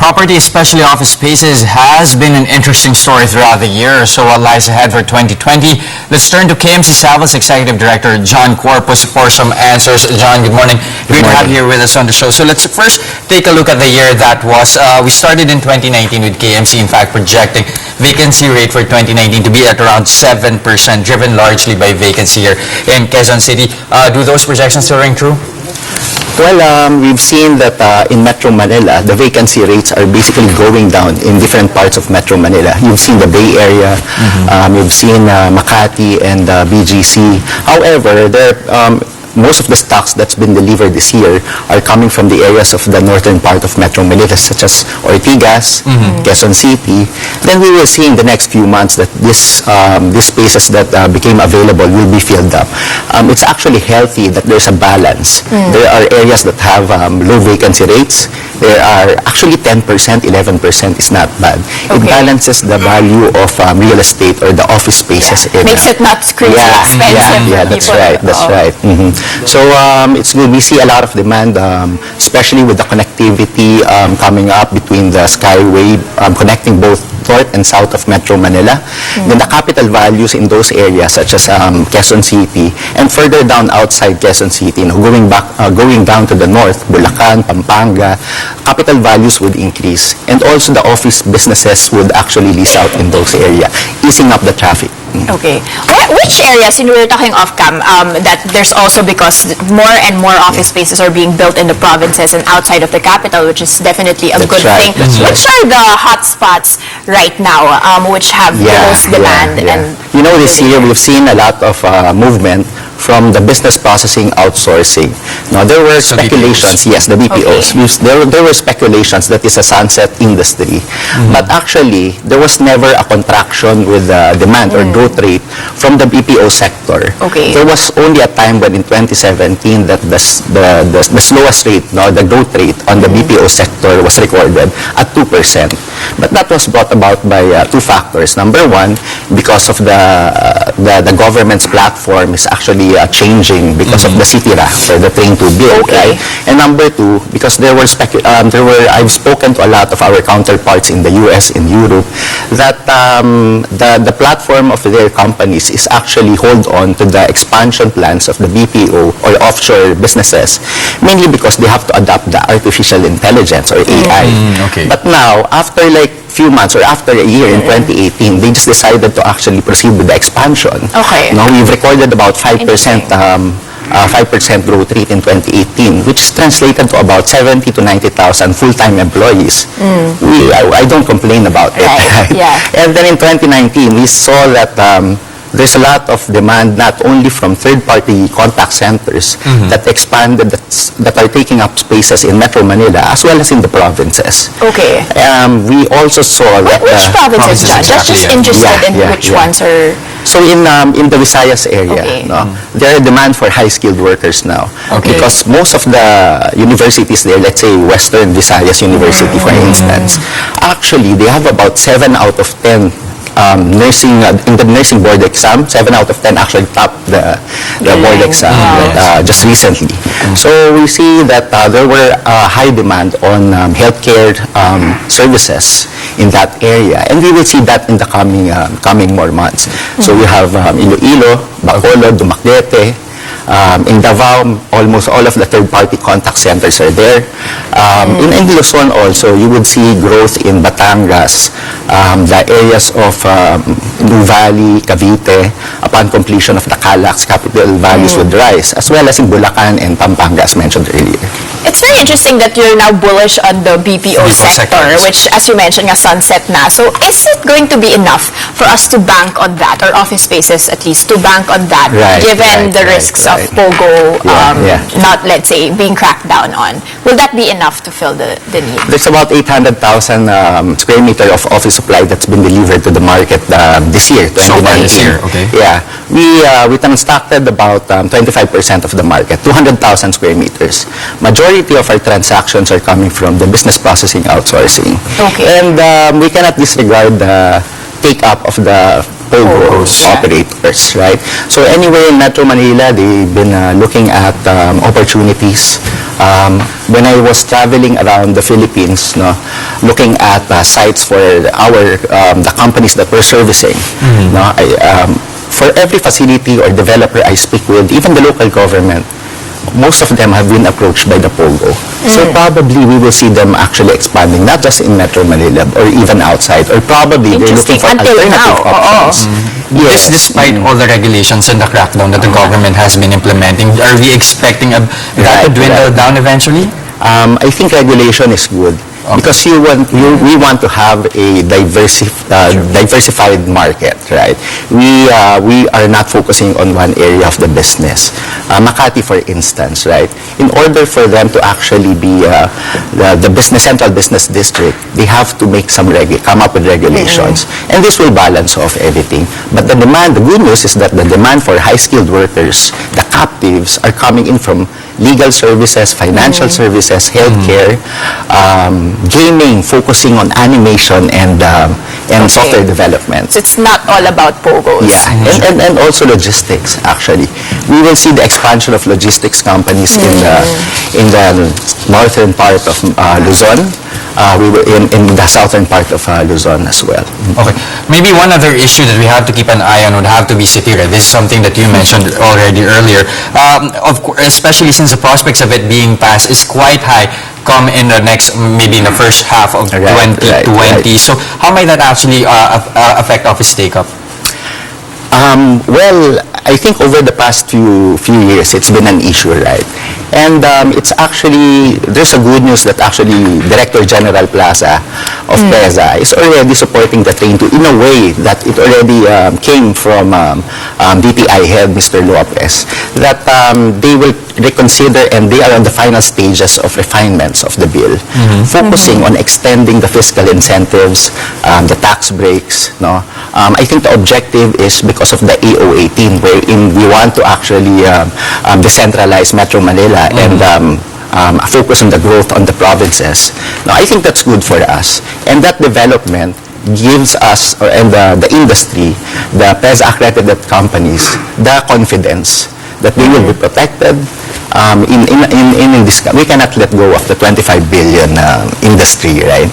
Property, especially office spaces, has been an interesting story throughout the year. So what lies ahead for 2020? Let's turn to KMC Savil's Executive Director, John Corpus, for some answers. John, good morning. Great to have you here with us on the show. So let's first take a look at the year that was. We started in 2019 with KMC, in fact, projecting vacancy rate for 2019 to be at around 7%, driven largely by vacancy here in Quezon City. Do those projections still ring true? Well, we've seen that in Metro Manila, the vacancy rates are basically going down in different parts of Metro Manila. You've seen the Bay Area, you've seen Makati and BGC. However, most of the stocks that's been delivered this year are coming from the areas of the northern part of Metro Manila, such as Ortigas, Quezon City. Then we will see in the next few months that these spaces that became available will be filled up. It's actually healthy that there's a balance. There are areas that have low vacancy rates. There are actually 10%, 11% is not bad. It balances the value of real estate or the office spaces. Makes it not crazy expensive. Yeah, that's right. That's right. So it's good. We see a lot of demand, especially with the connectivity coming up between the Skyway, connecting both north and south of Metro Manila. Then the capital values in those areas, such as Quezon City, and further down outside Quezon City, going down to the north, Bulacan, Pampanga, capital values would increase. And also the office businesses would actually lease out in those areas, easing up the traffic. Okay. Which areas, we were talking off cam, that there's also, because more and more office spaces are being built in the provinces and outside of the capital, which is definitely a good thing. Which are the hot spots right now, which have the most demand? And this year we've seen a lot of movement from the business processing outsourcing. Now, there were speculations, yes, the BPOs. There were speculations that it's a sunset industry. But actually, there was never a contraction with the demand or growth rate from the BPO sector. There was only a time when in 2017 that the slowest rate, the growth rate on the BPO sector was recorded at 2%. But that was brought about by two factors. Number one, because of the government's platform is actually changing because of the CITIRA, or the train to build, right? And number two, because I've spoken to a lot of our counterparts in the US and Europe, that the platform of their companies is actually hold on to the expansion plans of the BPO or offshore businesses, mainly because they have to adopt the artificial intelligence or AI. But now, after few months or after a year in 2018, they just decided to actually proceed with the expansion. Now we've recorded about 5% growth rate in 2018, which is translated to about 70 to 90,000 full-time employees. I don't complain about it. And then in 2019, we saw that there's a lot of demand not only from third-party contact centers that expanded, that are taking up spaces in Metro Manila as well as in the provinces. We also saw that... Which provinces, John? Just interested in which ones are... So in the Visayas area, there are demand for high-skilled workers now. Because most of the universities there, let's say Western Visayas University, for instance, actually they have about 7 out of 10 nursing in the nursing board exam. 7 out of 10 actually topped the board exam just recently. So we see that there were high demand on healthcare services in that area, and we will see that in the coming more months. So we have Iloilo, Bacolod, Dumaguete. In Davao, almost all of the third-party contact centers are there. In Luzon also, you would see growth in Batangas, the areas of New Valley, Cavite. Upon completion of the CALAX, capital values would rise, as well as in Bulacan and Pampanga, as mentioned earlier. It's very interesting that you're now bullish on the BPO sector, which, as you mentioned, is sunset na. So is it going to be enough for us to bank on that, or office spaces at least, to bank on that, given the risks of POGO not, let's say, being cracked down on? Will that be enough to fill the need? There's about 800,000 square meter of office supply that's been delivered to the market this year, 2019. This year, We transacted about 25% of the market, 200,000 square meters. Majority of our transactions are coming from the business processing outsourcing. And we cannot disregard the take-up of the POGO operators, right? So anyway, in Metro Manila, they've been looking at opportunities When I was traveling around the Philippines, no, looking at sites for the companies that we're servicing, no, for every facility or developer I speak with, even the local government, most of them have been approached by the POGO. So probably we will see them actually expanding, not just in Metro Manila or even outside, or probably they're looking for Until alternative now, options. Yes, despite all the regulations and the crackdown that the government has been implementing, are we expecting that to dwindle down eventually? I think regulation is good. Because we want to have a diversified market, right? We are not focusing on one area of the business. Makati, for instance, right? In order for them to actually be the central business district, they have to make come up with regulations, and this will balance off everything. But the good news is that the demand for high-skilled workers, the captives, are coming in from legal services, financial services, healthcare, gaming, focusing on animation and software development. So it's not all about POGOs. Yeah, and also logistics, actually. We will see the expansion of logistics companies in the northern part of Luzon. We will in the southern part of Luzon as well. Okay. Maybe one other issue that we have to keep an eye on would have to be Sitira. This is something that you mentioned already earlier. Of course, especially since the prospects of it being passed is quite high come in the next, maybe in the first half of 2020. So how might that actually affect office take-up? Well, I think over the past few years, it's been an issue, right? And it's actually, there's a good news that actually Director General Plaza of PEZA is already supporting the train in a way that it already came from DTI head, Mr. Lopez, that they will reconsider, and they are on the final stages of refinements of the bill, focusing on extending the fiscal incentives, the tax breaks. No, I think the objective is because of the AO18, wherein we want to actually decentralize Metro Manila and focus on the growth on the provinces. Now, I think that's good for us, and that development gives us and the industry, the PEZA accredited companies, the confidence that they will be protected. In this, we cannot let go of the 25 billion industry, right?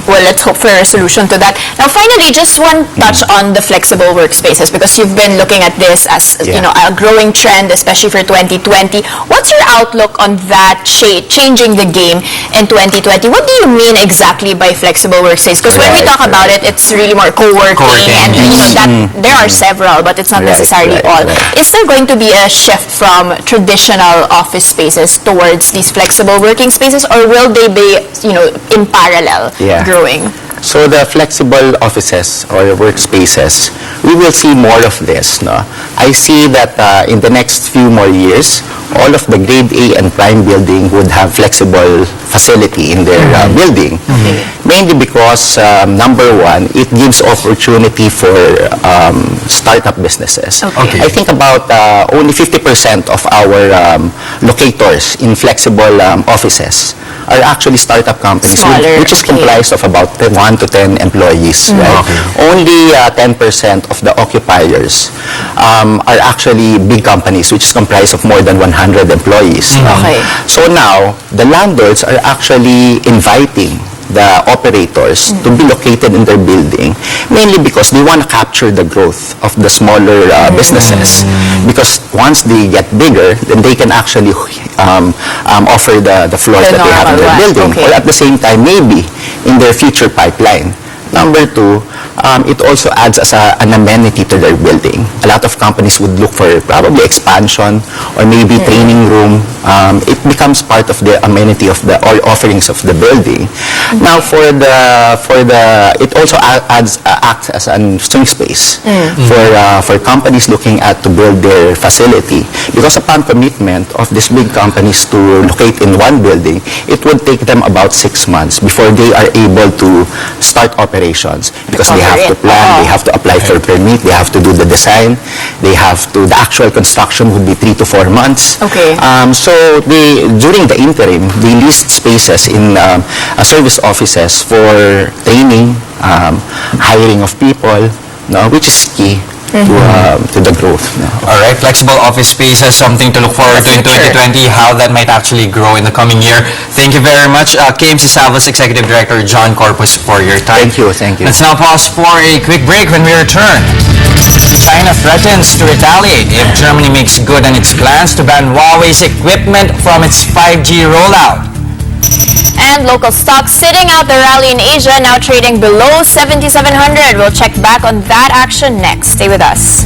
Well, let's hope for a solution to that. Now, finally, just one touch on the flexible workspaces, because you've been looking at this as a growing trend, especially for 2020. What's your outlook on that changing the game in 2020? What do you mean exactly by flexible workspace? Because when we talk about it, it's really more co-working, and that there are several, but it's not necessarily all. Is there going to be a shift from traditional office spaces towards these flexible working spaces, or will they be, in parallel growing? So the flexible offices or workspaces, we will see more of this. No? I see that in the next few more years, all of the grade A and prime building would have flexible facility in their building. Mainly because, number one, it gives opportunity for startup businesses. I think about only 50% of our locators in flexible offices are actually startup companies, which is comprised of about 1 to 10 employees. Right? Only 10% of the occupiers are actually big companies, which is comprised of more than 100 employees. So now, the landlords are actually inviting the operators to be located in their building, mainly because they want to capture the growth of the smaller businesses. Because once they get bigger, then they can actually offer the floors that they have in their building, or at the same time, maybe in their future pipeline. Number two, it also adds as an amenity to their building. A lot of companies would look for probably expansion or maybe training room. It becomes part of the amenity of the all offerings of the building. Now, it also acts as a swing space for companies looking at to build their facility. Because upon commitment of these big companies to locate in one building, it would take them about 6 months before they are able to start operations, because they have to plan, they have to apply for permit, they have to do the design, the actual construction would be 3 to 4 months. So during the interim, they leased spaces in service offices for training, hiring of people, which is key. to the growth. No? All right, flexible office space is something to look forward to in 2020, how that might actually grow in the coming year. Thank you very much, KMC Salvos Executive Director John Corpus, for your time. Thank you, thank you. Let's now pause for a quick break. When we return, China threatens to retaliate if Germany makes good on its plans to ban Huawei's equipment from its 5G rollout. And local stocks sitting out the rally in Asia, now trading below 7,700. We'll check back on that action next. Stay with us.